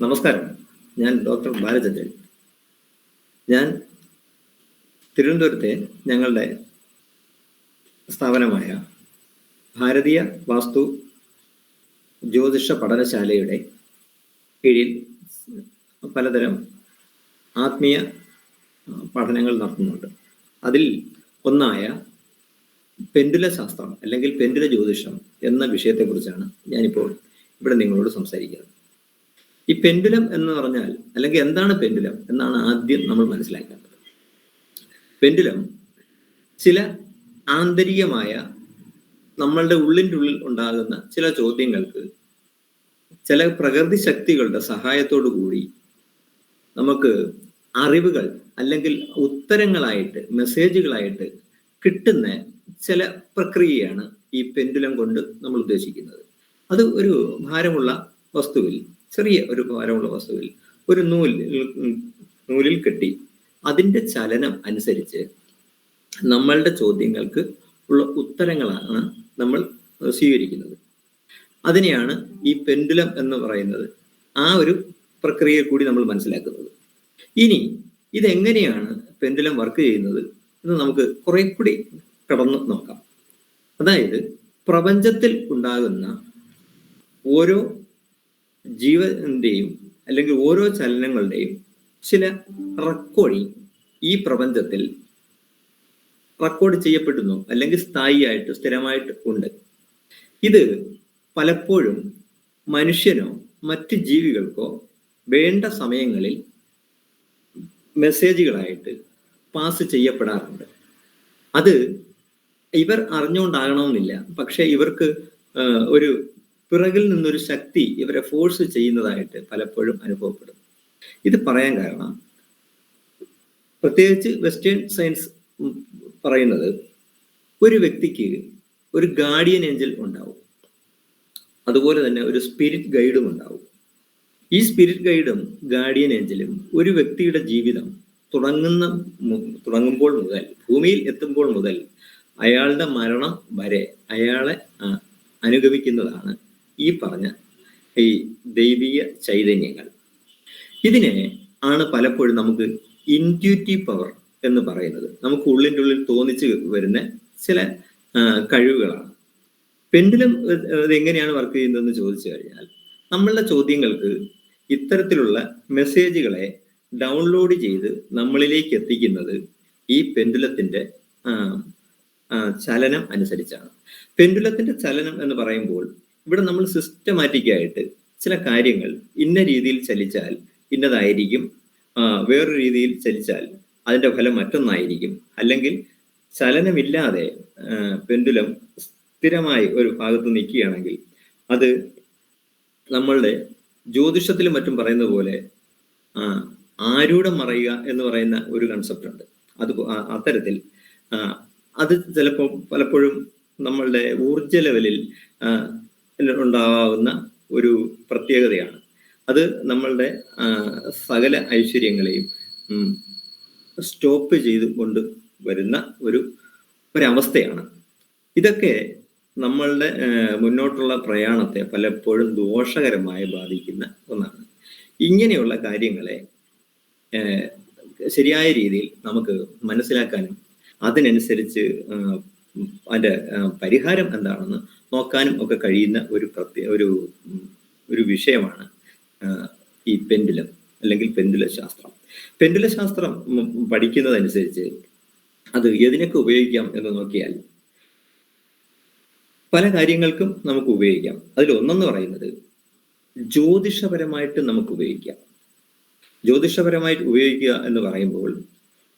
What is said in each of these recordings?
നമസ്കാരം, ഞാൻ ഡോക്ടർ ബാലചന്ദ്രൻ. ഞാൻ തിരുവനന്തപുരത്തെ ഞങ്ങളുടെ സ്ഥാപനമായ ഭാരതീയ വാസ്തു ജ്യോതിഷ പഠനശാലയുടെ കീഴിൽ പലതരം ആത്മീയ പഠനങ്ങൾ നടത്തുന്നുണ്ട്. അതിൽ ഒന്നായ പെൻഡുല ശാസ്ത്രം അല്ലെങ്കിൽ പെൻഡുല ജ്യോതിഷം എന്ന വിഷയത്തെക്കുറിച്ചാണ് ഞാനിപ്പോൾ ഇവിടെ നിങ്ങളോട് സംസാരിക്കുന്നത്. ഈ പെൻഡുലം എന്ന് പറഞ്ഞാൽ, അല്ലെങ്കിൽ എന്താണ് പെൻഡുലം എന്നാണ് ആദ്യം നമ്മൾ മനസ്സിലാക്കേണ്ടത്. പെൻഡുലം ചില ആന്തരികമായ നമ്മളുടെ ഉള്ളിൻ്റെ ഉള്ളിൽ ഉണ്ടാകുന്ന ചില ചോദ്യങ്ങൾക്ക് ചില പ്രകൃതി ശക്തികളുടെ സഹായത്തോടു കൂടി നമുക്ക് അറിവുകൾ അല്ലെങ്കിൽ ഉത്തരങ്ങളായിട്ട്, മെസ്സേജുകളായിട്ട് കിട്ടുന്ന ചില പ്രക്രിയയാണ് ഈ പെൻഡുലം കൊണ്ട് നമ്മൾ ഉദ്ദേശിക്കുന്നത്. അത് ഒരു ഭാരമുള്ള വസ്തുവിൽ, ചെറിയ ഒരു ഭാരമുള്ള വസ്തുവിൽ ഒരു നൂലിൽ കെട്ടി അതിൻ്റെ ചലനം അനുസരിച്ച് നമ്മളുടെ ചോദ്യങ്ങൾക്ക് ഉള്ള ഉത്തരങ്ങളാണ് നമ്മൾ സ്വീകരിക്കുന്നത്. അതിനെയാണ് ഈ പെൻഡുലം എന്ന് പറയുന്നത്. ആ ഒരു പ്രക്രിയ കൂടി നമ്മൾ മനസ്സിലാക്കുന്നത്. ഇനി ഇതെങ്ങനെയാണ് പെൻഡുലം വർക്ക് ചെയ്യുന്നത് എന്ന് നമുക്ക് കുറെ കൂടി കടന്ന് നോക്കാം. അതായത് പ്രപഞ്ചത്തിൽ ഉണ്ടാകുന്ന ഓരോ ജീവന്റെയും അല്ലെങ്കിൽ ഓരോ ചലനങ്ങളുടെയും ചില റെക്കോർഡിങ് ഈ പ്രപഞ്ചത്തിൽ റെക്കോർഡ് ചെയ്യപ്പെടുന്നു, അല്ലെങ്കിൽ സ്ഥായിയായിട്ട് സ്ഥിരമായിട്ട് ഉണ്ട്. ഇത് പലപ്പോഴും മനുഷ്യനോ മറ്റ് ജീവികൾക്കോ വേണ്ട സമയങ്ങളിൽ മെസ്സേജുകളായിട്ട് പാസ് ചെയ്യപ്പെടാറുണ്ട്. അത് ഇവർ അറിഞ്ഞുകൊണ്ടാകണമെന്നില്ല, പക്ഷെ ഇവർക്ക് ഒരു പിറകിൽ നിന്നൊരു ശക്തി ഇവരെ ഫോഴ്സ് ചെയ്യുന്നതായിട്ട് പലപ്പോഴും അനുഭവപ്പെടും. ഇത് പറയാൻ കാരണം, പ്രത്യേകിച്ച് വെസ്റ്റേൺ സയൻസ് പറയുന്നത്, ഒരു വ്യക്തിക്ക് ഒരു ഗാർഡിയൻ ഏഞ്ചൽ ഉണ്ടാവും, അതുപോലെ തന്നെ ഒരു സ്പിരിറ്റ് ഗൈഡും ഉണ്ടാവും. ഈ സ്പിരിറ്റ് ഗൈഡും ഗാർഡിയൻ ഏഞ്ചലും ഒരു വ്യക്തിയുടെ ജീവിതം തുടങ്ങുമ്പോൾ മുതൽ, ഭൂമിയിൽ എത്തുമ്പോൾ മുതൽ അയാളുടെ മരണം വരെ അയാളെ അനുഗമിക്കുന്നതാണ് ഈ പറഞ്ഞ ഈ ദൈവിക ചൈതന്യങ്ങൾ. ഇതിനെ ആണ് പലപ്പോഴും നമുക്ക് ഇൻറ്റ്യൂറ്റീവ് പവർ എന്ന് പറയുന്നത്. നമുക്ക് ഉള്ളിൻ്റെ ഉള്ളിൽ തോന്നിച്ച് വരുന്ന ചില കഴിവുകളാണ്. പെൻഡുലം ഇതെങ്ങനെയാണ് വർക്ക് ചെയ്യുന്നതെന്ന് ചോദിച്ചു കഴിഞ്ഞാൽ, നമ്മളുടെ ചോദ്യങ്ങൾക്ക് ഇത്തരത്തിലുള്ള മെസ്സേജുകളെ ഡൗൺലോഡ് ചെയ്ത് നമ്മളിലേക്ക് എത്തിക്കുന്നത് ഈ പെൻഡുലത്തിൻ്റെ ചലനം അനുസരിച്ചാണ്. പെൻഡുലത്തിന്റെ ചലനം എന്ന് പറയുമ്പോൾ ഇവിടെ നമ്മൾ സിസ്റ്റമാറ്റിക്കായിട്ട് ചില കാര്യങ്ങൾ ഇന്ന രീതിയിൽ ചലിച്ചാൽ ഇന്നതായിരിക്കും, വേറൊരു രീതിയിൽ ചലിച്ചാൽ അതിൻ്റെ ഫലം മറ്റൊന്നായിരിക്കും, അല്ലെങ്കിൽ ചലനമില്ലാതെ പെൻഡുലം സ്ഥിരമായി ഒരു ഭാഗത്ത് നിൽക്കുകയാണെങ്കിൽ അത് നമ്മളുടെ ജ്യോതിഷത്തിലും മറ്റും പറയുന്ന പോലെ ആരൂഢം മറയുക എന്ന് പറയുന്ന ഒരു കൺസെപ്റ്റ് ഉണ്ട്. അത് അത്തരത്തിൽ അത് ചിലപ്പോൾ പലപ്പോഴും നമ്മളുടെ ഊർജ ലെവലിൽ ഉണ്ടാവുന്ന ഒരു പ്രത്യേകതയാണ്. അത് നമ്മളുടെ സകല ഐശ്വര്യങ്ങളെയും സ്റ്റോപ്പ് ചെയ്ത് കൊണ്ട് വരുന്ന ഒരവസ്ഥയാണ്. ഇതൊക്കെ നമ്മളുടെ മുന്നോട്ടുള്ള പ്രയാണത്തെ പലപ്പോഴും ദോഷകരമായി ബാധിക്കുന്ന ഒന്നാണ്. ഇങ്ങനെയുള്ള കാര്യങ്ങളെ ശരിയായ രീതിയിൽ നമുക്ക് മനസ്സിലാക്കാനും അതിനനുസരിച്ച് അതിൻ്റെ പരിഹാരം എന്താണെന്ന് നോക്കാനും ഒക്കെ കഴിയുന്ന ഒരു വിഷയമാണ് ഈ പെൻഡുലം അല്ലെങ്കിൽ പെൻഡുല ശാസ്ത്രം. പെൻഡുല ശാസ്ത്രം പഠിക്കുന്നതനുസരിച്ച് അത് എതിനൊക്കെ ഉപയോഗിക്കാം എന്ന് നോക്കിയാൽ പല കാര്യങ്ങൾക്കും നമുക്ക് ഉപയോഗിക്കാം. അതിലൊന്നെന്ന് പറയുന്നത് ജ്യോതിഷപരമായിട്ട് നമുക്ക് ഉപയോഗിക്കാം. ജ്യോതിഷപരമായിട്ട് ഉപയോഗിക്കുക എന്ന് പറയുമ്പോൾ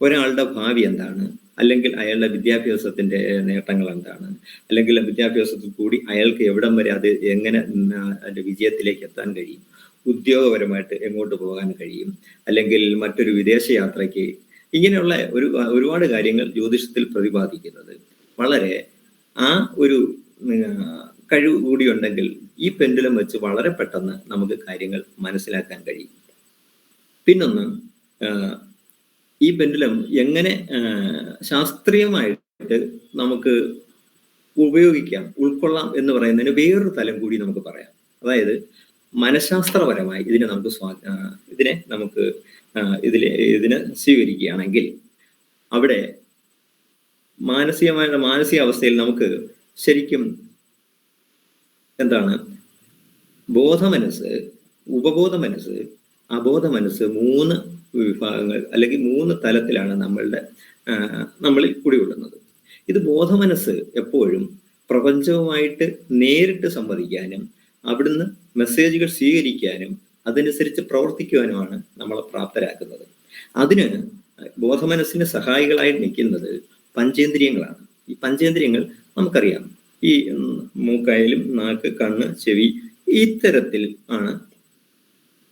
ഒരാളുടെ ഭാവി എന്താണ്, അല്ലെങ്കിൽ അയാളുടെ വിദ്യാഭ്യാസത്തിന്റെ നേട്ടങ്ങൾ എന്താണ്, അല്ലെങ്കിൽ വിദ്യാഭ്യാസത്തിൽ കൂടി അയാൾക്ക് എവിടം വരെ അത് എങ്ങനെ അതിൻ്റെ വിജയത്തിലേക്ക് എത്താൻ കഴിയും, ഉദ്യോഗപരമായിട്ട് എങ്ങോട്ട് പോകാൻ കഴിയും, അല്ലെങ്കിൽ മറ്റൊരു വിദേശ യാത്രയ്ക്ക്, ഇങ്ങനെയുള്ള ഒരുപാട് കാര്യങ്ങൾ ജ്യോതിഷത്തിൽ പ്രതിപാദിക്കുന്നത് വളരെ ആ ഒരു കഴിവ് കൂടി ഉണ്ടെങ്കിൽ ഈ പെൻഡുലം വെച്ച് വളരെ പെട്ടെന്ന് നമുക്ക് കാര്യങ്ങൾ മനസ്സിലാക്കാൻ കഴിയും. പിന്നൊന്ന്, ഈ പെൻഡുലം എങ്ങനെ ശാസ്ത്രീയമായിട്ട് നമുക്ക് ഉപയോഗിക്കാം, ഉൾക്കൊള്ളാം എന്ന് പറയുന്നതിന് വേറൊരു തലം കൂടി നമുക്ക് പറയാം. അതായത് മനഃശാസ്ത്രപരമായി ഇതിനെ നമുക്ക് ഇതിനെ സ്വീകരിക്കുകയാണെങ്കിൽ അവിടെ മാനസികാവസ്ഥയിൽ നമുക്ക് ശരിക്കും എന്താണ് ബോധമനസ്സ്, ഉപബോധ മനസ്സ്, അബോധ മനസ്സ് 3 വിഭാഗങ്ങൾ അല്ലെങ്കിൽ 3 തലത്തിലാണ് നമ്മളിൽ കുടികൊള്ളുന്നത്. ഇത് ബോധമനസ്സ് എപ്പോഴും പ്രപഞ്ചവുമായിട്ട് നേരിട്ട് സംവദിക്കാനും അവിടുന്ന് മെസ്സേജുകൾ സ്വീകരിക്കാനും അതനുസരിച്ച് പ്രവർത്തിക്കുവാനുമാണ് നമ്മളെ പ്രാപ്തരാക്കുന്നത്. അതിന് ബോധമനസ്സിന് സഹായികളായി നിൽക്കുന്നത് പഞ്ചേന്ദ്രിയങ്ങളാണ്. ഈ പഞ്ചേന്ദ്രിയങ്ങൾ നമുക്കറിയാം, ഈ മൂക്കായാലും നാക്ക്, കണ്ണ്, ചെവി, ഇത്തരത്തിൽ ആണ്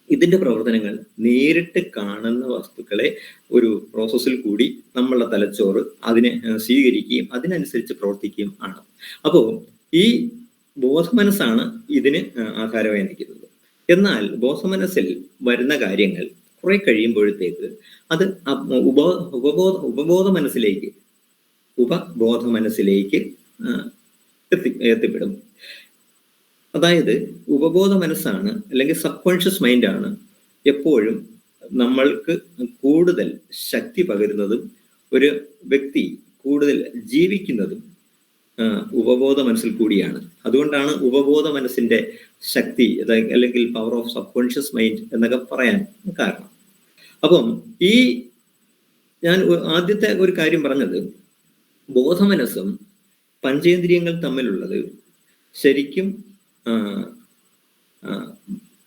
ഇതിന്റെ പ്രവർത്തനങ്ങൾ. നേരിട്ട് കാണുന്ന വസ്തുക്കളെ ഒരു പ്രോസസ്സിൽ കൂടി നമ്മളുടെ തലച്ചോറ് അതിനെ സ്വീകരിക്കുകയും അതിനനുസരിച്ച് പ്രവർത്തിക്കുകയും ആണ്. അപ്പോൾ ഈ ബോധമനസ്സാണ് ഇതിന് ആധാരമായി നിൽക്കുന്നത്. എന്നാൽ ബോധമനസ്സിൽ വരുന്ന കാര്യങ്ങൾ കുറെ കഴിയുമ്പോഴത്തേക്ക് അത് ഉപബോധ മനസ്സിലേക്ക് എത്തിപ്പെടും. അതായത് ഉപബോധ മനസ്സാണ് അല്ലെങ്കിൽ സബ് കോൺഷ്യസ് മൈൻഡാണ് എപ്പോഴും നമ്മൾക്ക് കൂടുതൽ ശക്തി പകരുന്നതും ഒരു വ്യക്തി കൂടുതൽ ജീവിക്കുന്നതും ഉപബോധ മനസ്സിൽ കൂടിയാണ്. അതുകൊണ്ടാണ് ഉപബോധ മനസ്സിന്റെ ശക്തി അല്ലെങ്കിൽ power of sub conscious mind എന്നൊക്കെ പറയാൻ കാരണം. അപ്പം ഞാൻ ആദ്യത്തെ ഒരു കാര്യം പറഞ്ഞത്, ബോധമനസ്സും പഞ്ചേന്ദ്രിയങ്ങൾ തമ്മിലുള്ളത് ശരിക്കും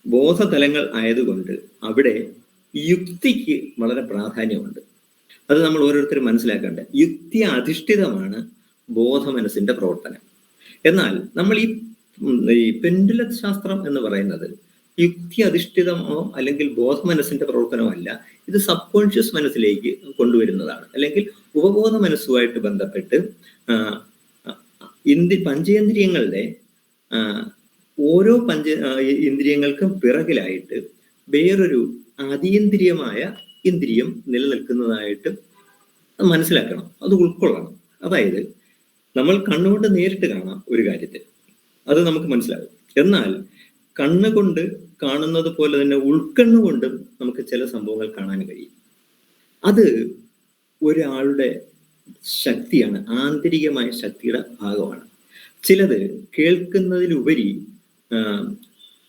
ബോധതലങ്ങൾ ആയതുകൊണ്ട് അവിടെ യുക്തിക്ക് വളരെ പ്രാധാന്യമുണ്ട്. അത് നമ്മൾ ഓരോരുത്തരും മനസ്സിലാക്കേണ്ടത്. യുക്തി അധിഷ്ഠിതമാണ് ബോധമനസ്സിന്റെ പ്രവർത്തനം. എന്നാൽ നമ്മൾ ഈ പെൻഡുല ശാസ്ത്രം എന്ന് പറയുന്നത് യുക്തി അധിഷ്ഠിതമോ അല്ലെങ്കിൽ ബോധമനസ്സിന്റെ പ്രവർത്തനമോ അല്ല. ഇത് സബ് കോൺഷ്യസ് മനസ്സിലേക്ക് കൊണ്ടുവരുന്നതാണ്. അല്ലെങ്കിൽ ഉപബോധ മനസ്സുമായിട്ട് ബന്ധപ്പെട്ട് പഞ്ചേന്ദ്രിയങ്ങളുടെ ഓരോ ഇന്ദ്രിയങ്ങൾക്കും പിറകിലായിട്ട് വേറൊരു അതീന്ദ്രിയമായ ഇന്ദ്രിയം നിലനിൽക്കുന്നതായിട്ട് മനസ്സിലാക്കണം, അത് ഉൾക്കൊള്ളണം. അതായത് നമ്മൾ കണ്ണുകൊണ്ട് നേരിട്ട് കാണാം ഒരു കാര്യത്തെ, അത് നമുക്ക് മനസ്സിലാകും. എന്നാൽ കണ്ണുകൊണ്ട് കാണുന്നത് പോലെ തന്നെ ഉൾക്കണ്ണുകൊണ്ടും നമുക്ക് ചില സംഭവങ്ങൾ കാണാൻ കഴിയും. അത് ഒരാളുടെ ശക്തിയാണ്, ആന്തരികമായ ശക്തിയുടെ ഭാഗമാണ്. ചിലത് കേൾക്കുന്നതിലുപരി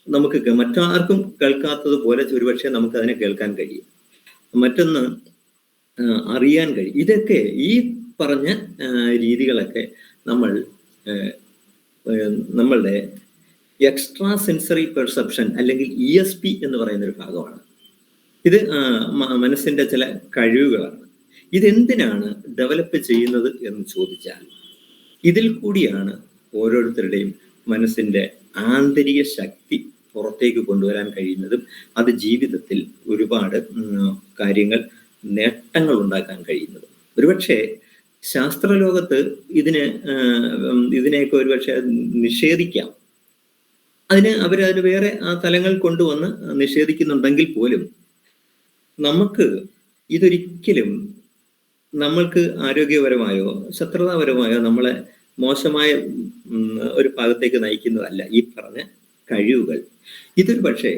നമുക്ക് മറ്റാർക്കും കേൾക്കാത്തത് പോലെ ഒരുപക്ഷെ നമുക്ക് അതിനെ കേൾക്കാൻ കഴിയും. മറ്റൊന്ന് അറിയാൻ കഴിയും. ഇതൊക്കെ ഈ പറഞ്ഞ രീതികളൊക്കെ നമ്മളുടെ എക്സ്ട്രാ സെൻസറി പെർസെപ്ഷൻ അല്ലെങ്കിൽ ESP എന്ന് പറയുന്ന ഒരു ഭാഗമാണ്. ഇത് മനസ്സിന്റെ ചില കഴിവുകളാണ്. ഇതെന്തിനാണ് ഡെവലപ്പ് ചെയ്യുന്നത് എന്ന് ചോദിച്ചാൽ, ഇതിൽ കൂടിയാണ് ഓരോരുത്തരുടെയും മനസ്സിന്റെ ആന്തരിക ശക്തി പുറത്തേക്ക് കൊണ്ടുവരാൻ കഴിയുന്നതും അത് ജീവിതത്തിൽ ഒരുപാട് നേട്ടങ്ങൾ ഉണ്ടാക്കാൻ കഴിയുന്നതും. ഒരുപക്ഷെ ശാസ്ത്രലോകത്ത് ഇതിനെയൊക്കെ ഒരുപക്ഷെ നിഷേധിക്കാം. അവരതിന് വേറെ തലങ്ങൾ കൊണ്ടുവന്ന് നിഷേധിക്കുന്നുണ്ടെങ്കിൽ പോലും നമുക്ക് ഇതൊരിക്കലും നമ്മൾക്ക് ആരോഗ്യപരമായോ ശത്രുതാപരമായോ നമ്മളെ മോശമായ ഒരു ഭാഗത്തേക്ക് നയിക്കുന്നതല്ല ഈ പറഞ്ഞ കഴിവുകൾ. ഇതൊരു പക്ഷേ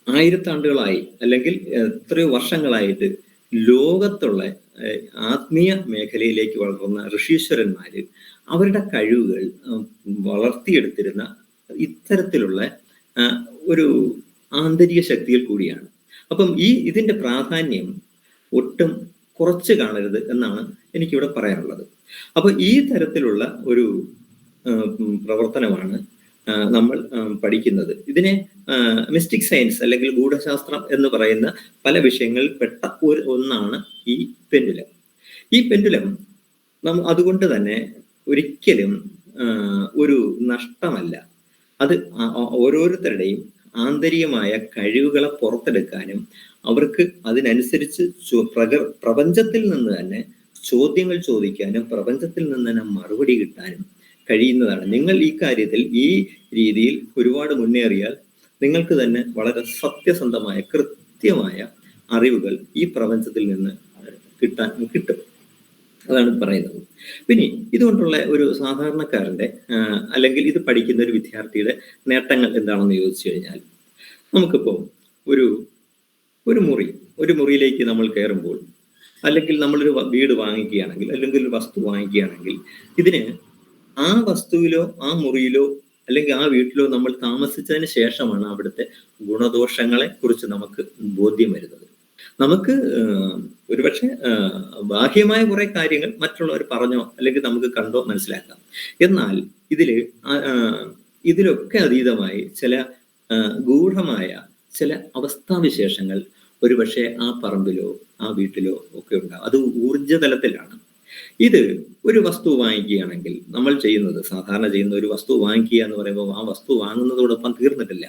ആയിരത്താണ്ടുകളായി അല്ലെങ്കിൽ എത്രയോ വർഷങ്ങളായിട്ട് ലോകത്തുള്ള ആത്മീയ മേഖലയിലേക്ക് വളർന്ന ഋഷീശ്വരന്മാര് അവരുടെ കഴിവുകൾ വളർത്തിയെടുത്തിരുന്ന ഇത്തരത്തിലുള്ള ഒരു ആന്തരിക ശക്തിയിൽ കൂടിയാണ്. അപ്പം ഇതിന്റെ പ്രാധാന്യം ഒട്ടും കുറച്ച് കാണരുത് എന്നാണ് എനിക്കിവിടെ പറയാനുള്ളത്. അപ്പൊ ഈ തരത്തിലുള്ള ഒരു പ്രവർത്തനമാണ് നമ്മൾ പഠിക്കുന്നത്. ഇതിനെ മിസ്റ്റിക് സയൻസ് അല്ലെങ്കിൽ ഗൂഢശാസ്ത്രം എന്ന് പറയുന്ന പല വിഷയങ്ങളിൽ പെട്ട ഒന്നാണ് ഈ പെൻഡുലം. ഈ പെൻഡുലം അതുകൊണ്ട് തന്നെ ഒരിക്കലും ഒരു നഷ്ടമല്ല. അത് ഓരോരുത്തരുടെയും ആന്തരികമായ കഴിവുകളെ പുറത്തെടുക്കാനും അവർക്ക് അതിനനുസരിച്ച് പ്രപഞ്ചത്തിൽ നിന്ന് തന്നെ ചോദ്യങ്ങൾ ചോദിക്കാനും പ്രപഞ്ചത്തിൽ നിന്ന് തന്നെ മറുപടി കിട്ടാനും കഴിയുന്നതാണ്. നിങ്ങൾ ഈ കാര്യത്തിൽ ഈ രീതിയിൽ ഒരുപാട് മുന്നേറിയാൽ നിങ്ങൾക്ക് തന്നെ വളരെ സത്യസന്ധമായ കൃത്യമായ അറിവുകൾ ഈ പ്രപഞ്ചത്തിൽ നിന്ന് കിട്ടും. അതാണ് പറയുന്നത്. പിന്നെ ഇതുകൊണ്ടുള്ള ഒരു സാധാരണക്കാരൻ്റെ അല്ലെങ്കിൽ ഇത് പഠിക്കുന്ന ഒരു വിദ്യാർത്ഥിയുടെ നേട്ടങ്ങൾ എന്താണെന്ന് ചോദിച്ചു കഴിഞ്ഞാൽ, നമുക്കിപ്പോൾ ഒരു ഒരു മുറിയിലേക്ക് നമ്മൾ കയറുമ്പോൾ, അല്ലെങ്കിൽ നമ്മളൊരു വീട് വാങ്ങിക്കുകയാണെങ്കിൽ, അല്ലെങ്കിൽ ഒരു വസ്തു വാങ്ങിക്കുകയാണെങ്കിൽ, ഇതിന് ആ വസ്തുവിലോ ആ മുറിയിലോ അല്ലെങ്കിൽ ആ വീട്ടിലോ നമ്മൾ താമസിച്ചതിന് ശേഷമാണ് അവിടുത്തെ ഗുണദോഷങ്ങളെ കുറിച്ച് നമുക്ക് ബോധ്യം വരുന്നത്. നമുക്ക് ഒരുപക്ഷെ ബാഹ്യമായ കുറെ കാര്യങ്ങൾ മറ്റുള്ളവർ പറഞ്ഞോ അല്ലെങ്കിൽ നമുക്ക് കണ്ടോ മനസ്സിലാക്കാം. എന്നാൽ ഇതിലൊക്കെ അതീതമായി ചില ഗൂഢമായ ചില അവസ്ഥാവിശേഷങ്ങൾ ഒരുപക്ഷെ ആ പറമ്പിലോ ആ വീട്ടിലോ ഒക്കെ ഉണ്ടാകും. അത് ഊർജ്ജതലത്തിലാണ്. ഇത് ഒരു വസ്തു വാങ്ങിക്കുകയാണെങ്കിൽ നമ്മൾ സാധാരണ ചെയ്യുന്ന ഒരു വസ്തു വാങ്ങിക്കുക എന്ന് പറയുമ്പോൾ ആ വസ്തു വാങ്ങുന്നതോടൊപ്പം തീർന്നിട്ടില്ല.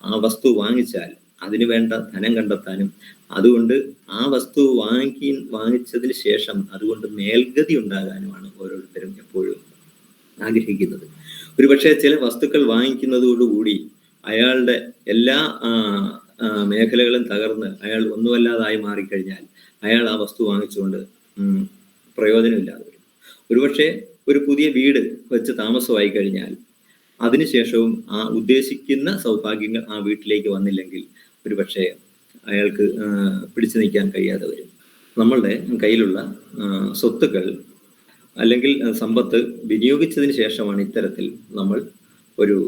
ആ വസ്തു വാങ്ങിച്ചാൽ അതിന് വേണ്ട ധനം കണ്ടെത്താനും, അതുകൊണ്ട് ആ വസ്തു വാങ്ങിച്ചതിന് ശേഷം അതുകൊണ്ട് മേൽഗതി ഉണ്ടാകാനുമാണ് ഓരോരുത്തരും എപ്പോഴും ആഗ്രഹിക്കുന്നത്. ഒരുപക്ഷെ ചില വസ്തുക്കൾ വാങ്ങിക്കുന്നതോടുകൂടി അയാളുടെ എല്ലാ മേഖലകളും തകർന്ന് അയാൾ ഒന്നുമല്ലാതായി മാറിക്കഴിഞ്ഞാൽ അയാൾ ആ വസ്തു വാങ്ങിച്ചുകൊണ്ട് പ്രയോജനമില്ലാതെ വരും. ഒരുപക്ഷെ ഒരു പുതിയ വീട് വെച്ച് താമസമായി കഴിഞ്ഞാൽ അതിനുശേഷവും ആ ഉദ്ദേശിക്കുന്ന സൗഭാഗ്യങ്ങൾ ആ വീട്ടിലേക്ക് വന്നില്ലെങ്കിൽ ഒരുപക്ഷെ അയാൾക്ക് പിടിച്ചു നിൽക്കാൻ കഴിയാതെ വരും. നമ്മളുടെ കയ്യിലുള്ള സ്വത്തുക്കൾ അല്ലെങ്കിൽ സമ്പത്ത് വിനിയോഗിച്ചതിന് ശേഷമാണ് ഇത്തരത്തിൽ നമ്മൾ ഒരു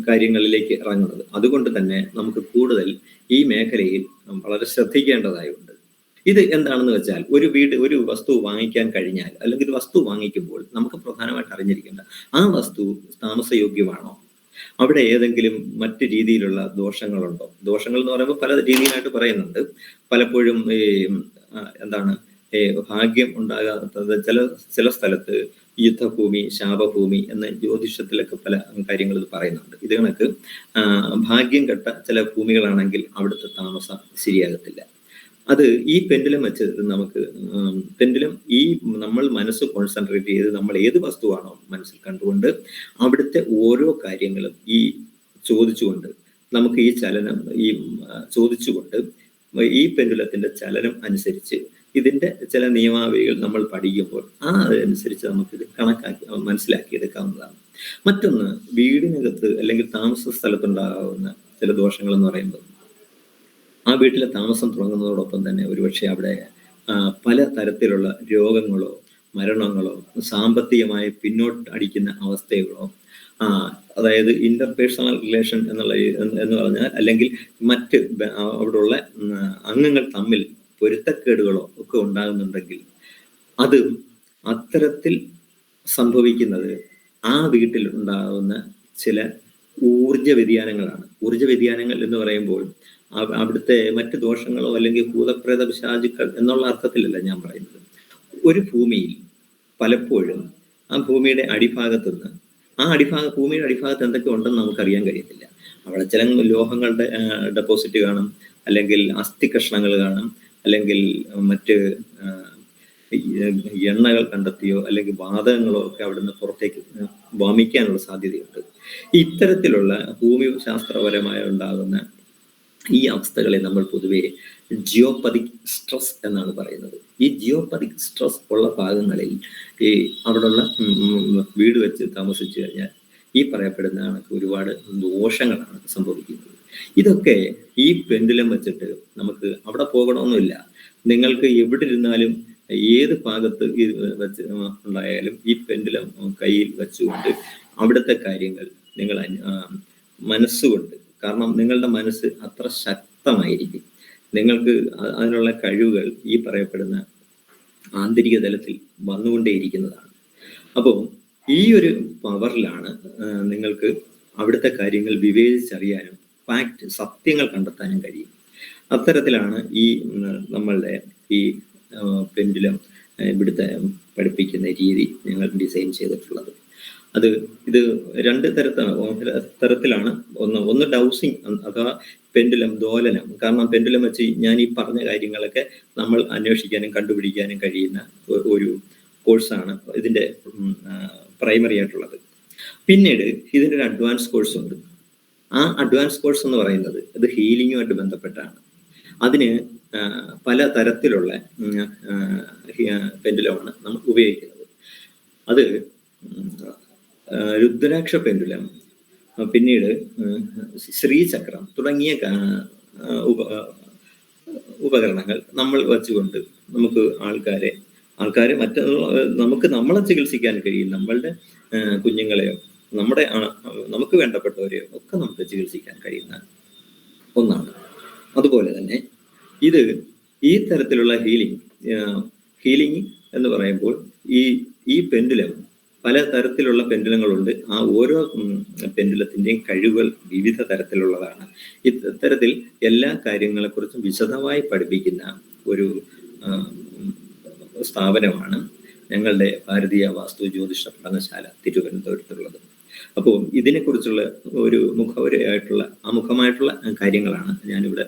കാര്യങ്ങളിലേക്ക് ഇറങ്ങുന്നത്. അതുകൊണ്ട് തന്നെ നമുക്ക് കൂടുതൽ ഈ മേഖലയിൽ വളരെ ശ്രദ്ധിക്കേണ്ടതായുണ്ട്. ഇത് എന്താണെന്ന് വെച്ചാൽ, ഒരു വസ്തു വാങ്ങിക്കാൻ കഴിഞ്ഞാൽ, അല്ലെങ്കിൽ വസ്തു വാങ്ങിക്കുമ്പോൾ നമുക്ക് പ്രധാനമായിട്ട് അറിഞ്ഞിരിക്കേണ്ട, ആ വസ്തു താമസയോഗ്യമാണോ, അവിടെ ഏതെങ്കിലും മറ്റ് രീതിയിലുള്ള ദോഷങ്ങളുണ്ടോ. ദോഷങ്ങൾ എന്ന് പറയുമ്പോൾ പല രീതിയിലായിട്ട് പറയുന്നുണ്ട്. പലപ്പോഴും ഭാഗ്യം ഉണ്ടാകാത്തത് ചില സ്ഥലത്ത് യുദ്ധഭൂമി, ശാപഭൂമി എന്ന് ജ്യോതിഷത്തിലൊക്കെ പല കാര്യങ്ങൾ പറയുന്നുണ്ട്. ഇത് കണക്ക് ഭാഗ്യം കെട്ട ചില ഭൂമികളാണെങ്കിൽ അവിടുത്തെ താമസം ശരിയാകത്തില്ല. അത് ഈ പെൻഡുലം വെച്ച് നമുക്ക് നമ്മൾ മനസ്സ് കോൺസെൻട്രേറ്റ് ചെയ്ത് നമ്മൾ ഏത് വസ്തുവാണോ മനസ്സിൽ കണ്ടുകൊണ്ട് അവിടുത്തെ ഓരോ കാര്യങ്ങളും ചോദിച്ചുകൊണ്ട് നമുക്ക് ചോദിച്ചുകൊണ്ട് ഈ പെൻഡുലത്തിന്റെ ചലനം അനുസരിച്ച് ഇതിന്റെ ചില നിയമാവലികൾ നമ്മൾ പഠിക്കുമ്പോൾ അതനുസരിച്ച് നമുക്കിത് മനസ്സിലാക്കിയെടുക്കാവുന്നതാണ്. മറ്റൊന്ന്, വീടിനകത്ത് അല്ലെങ്കിൽ താമസ സ്ഥലത്തുണ്ടാകാവുന്ന ചില ദോഷങ്ങൾ എന്ന് പറയുമ്പോൾ, ആ വീട്ടിലെ താമസം തുടങ്ങുന്നതോടൊപ്പം തന്നെ ഒരുപക്ഷെ അവിടെ പല തരത്തിലുള്ള രോഗങ്ങളോ മരണങ്ങളോ സാമ്പത്തികമായി പിന്നോട്ട് അടിക്കുന്ന അവസ്ഥകളോ, അതായത് ഇന്റർപേഴ്സണൽ റിലേഷൻ എന്ന് പറഞ്ഞാൽ, അല്ലെങ്കിൽ മറ്റ് അവിടെയുള്ള അംഗങ്ങൾ തമ്മിൽ പൊരുത്തക്കേടുകളോ ഒക്കെ ഉണ്ടാകുന്നുണ്ടെങ്കിൽ അത് അത്തരത്തിൽ സംഭവിക്കുന്നത് ആ വീട്ടിൽ ഉണ്ടാകുന്ന ചില ഊർജ വ്യതിയാനങ്ങളാണ്. ഊർജ വ്യതിയാനങ്ങൾ എന്ന് പറയുമ്പോൾ അവിടുത്തെ മറ്റ് ദോഷങ്ങളോ അല്ലെങ്കിൽ ഭൂതപ്രേത പിശാചുക്കൾ എന്നുള്ള അർത്ഥത്തിലല്ല ഞാൻ പറയുന്നത്. ഒരു ഭൂമിയിൽ പലപ്പോഴും ആ ഭൂമിയുടെ അടിഭാഗത്ത് നിന്ന് ഭൂമിയുടെ അടിഭാഗത്ത് എന്തൊക്കെ ഉണ്ടെന്ന് നമുക്കറിയാൻ കഴിയത്തില്ല. അവിടെ ചില ലോഹങ്ങളുടെ ഡെപ്പോസിറ്റ് കാണും, അല്ലെങ്കിൽ അസ്ഥി കഷ്ണങ്ങൾ കാണും, അല്ലെങ്കിൽ മറ്റ് എണ്ണകൾ കണ്ടെത്തിയോ അല്ലെങ്കിൽ വാതകങ്ങളോ ഒക്കെ അവിടുന്ന് പുറത്തേക്ക് വമിക്കാനുള്ള സാധ്യതയുണ്ട്. ഇത്തരത്തിലുള്ള ഭൂമിശാസ്ത്രപരമായി ഉണ്ടാകുന്ന ഈ അവസ്ഥകളെ നമ്മൾ പൊതുവെ ജിയോപതിക് സ്ട്രെസ് എന്നാണ് പറയുന്നത്. ഈ ജിയോപതിക് സ്ട്രെസ് ഉള്ള ഭാഗങ്ങളിൽ അവിടെയുള്ള വീട് വെച്ച് താമസിച്ചു കഴിഞ്ഞാൽ ഈ പറയപ്പെടുന്ന കണക്ക് ഒരുപാട് ദോഷങ്ങളാണ് സംഭവിക്കുന്നത്. ഇതൊക്കെ ഈ പെൻഡുലം വെച്ചിട്ട് നമുക്ക് അവിടെ പോകണമെന്നില്ല. നിങ്ങൾക്ക് എവിടെ ഇരുന്നാലും ഏത് ഭാഗത്ത് വെച്ച് ഉണ്ടായാലും ഈ പെൻഡുലം കയ്യിൽ വെച്ചുകൊണ്ട് അവിടുത്തെ കാര്യങ്ങൾ നിങ്ങൾ മനസ്സുകൊണ്ട്, കാരണം നിങ്ങളുടെ മനസ്സ് അത്ര ശക്തമായിരിക്കും, നിങ്ങൾക്ക് അതിനുള്ള കഴിവുകൾ ഈ പറയപ്പെടുന്ന ആന്തരിക തലത്തിൽ വന്നുകൊണ്ടേയിരിക്കുന്നതാണ്. അപ്പോൾ ഈ ഒരു പവറിലാണ് നിങ്ങൾക്ക് അവിടുത്തെ കാര്യങ്ങൾ വിവേചിച്ചറിയാനും സത്യങ്ങൾ കണ്ടെത്താനും കഴിയും. അത്തരത്തിലാണ് നമ്മളുടെ ഈ പെൻഡുലം ഇവിടുത്തെ പഠിപ്പിക്കുന്ന രീതി ഞങ്ങൾ ഡിസൈൻ ചെയ്തിട്ടുള്ളത്. ഇത് രണ്ട് തരത്തിലാണ്. ഒന്ന് ഡൗസിങ് അഥവാ പെൻഡുലം ദോലനം. കാരണം പെൻഡുലം വെച്ച് ഞാൻ ഈ പറഞ്ഞ കാര്യങ്ങളൊക്കെ നമ്മൾ അന്വേഷിക്കാനും കണ്ടുപിടിക്കാനും കഴിയുന്ന ഒരു കോഴ്സാണ് ഇതിൻ്റെ പ്രൈമറി ആയിട്ടുള്ളത്. പിന്നീട് ഇതിനൊരു അഡ്വാൻസ് കോഴ്സ് ഉണ്ട്. ആ അഡ്വാൻസ് കോഴ്സ് എന്ന് പറയുന്നത് ഇത് ഹീലിങ്ങുമായിട്ട് ബന്ധപ്പെട്ടാണ്. അതിന് പല തരത്തിലുള്ള പെൻഡുലമാണ് നമ്മൾ ഉപയോഗിക്കുന്നത്. അത് രുദ്രാക്ഷ പെൻഡുലം, പിന്നീട് ശ്രീചക്രം തുടങ്ങിയ ഉപകരണങ്ങൾ നമ്മൾ വച്ചുകൊണ്ട് നമുക്ക് ആൾക്കാരെ നമ്മളെ ചികിത്സിക്കാൻ കഴിയും. നമ്മളുടെ കുഞ്ഞുങ്ങളെയോ നമുക്ക് വേണ്ടപ്പെട്ടവരെയോ ഒക്കെ നമുക്ക് ചികിത്സിക്കാൻ കഴിയുന്ന ഒന്നാണ്. അതുപോലെ തന്നെ ഈ തരത്തിലുള്ള ഹീലിംഗ് എന്ന് പറയുമ്പോൾ ഈ പെൻഡുലം, പല തരത്തിലുള്ള പെൻഡുലങ്ങളുണ്ട്. ആ ഓരോ പെൻഡുലത്തിൻ്റെയും കഴിവുകൾ വിവിധ തരത്തിലുള്ളതാണ്. ഇത്തരത്തിൽ എല്ലാ കാര്യങ്ങളെക്കുറിച്ചും വിശദമായി പഠിപ്പിക്കുന്ന ഒരു സ്ഥാപനമാണ് ഞങ്ങളുടെ ഭാരതീയ വാസ്തു ജ്യോതിഷ പഠനശാല തിരുവനന്തപുരത്തുള്ളത്. അപ്പോൾ ഇതിനെക്കുറിച്ചുള്ള ഒരു മുഖമായിട്ടുള്ള കാര്യങ്ങളാണ് ഞാനിവിടെ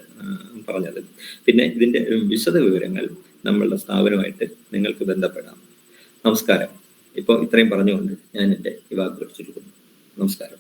പറഞ്ഞത്. പിന്നെ ഇതിൻ്റെ വിശദ വിവരങ്ങൾ നമ്മളുടെ സ്ഥാപനമായിട്ട് നിങ്ങൾക്ക് ബന്ധപ്പെടാം. നമസ്കാരം. ഇപ്പോൾ ഇത്രയും പറഞ്ഞുകൊണ്ട് ഞാൻ എൻ്റെ ഈ വാക്കുകൾ ചുരുക്കുന്നു. നമസ്കാരം.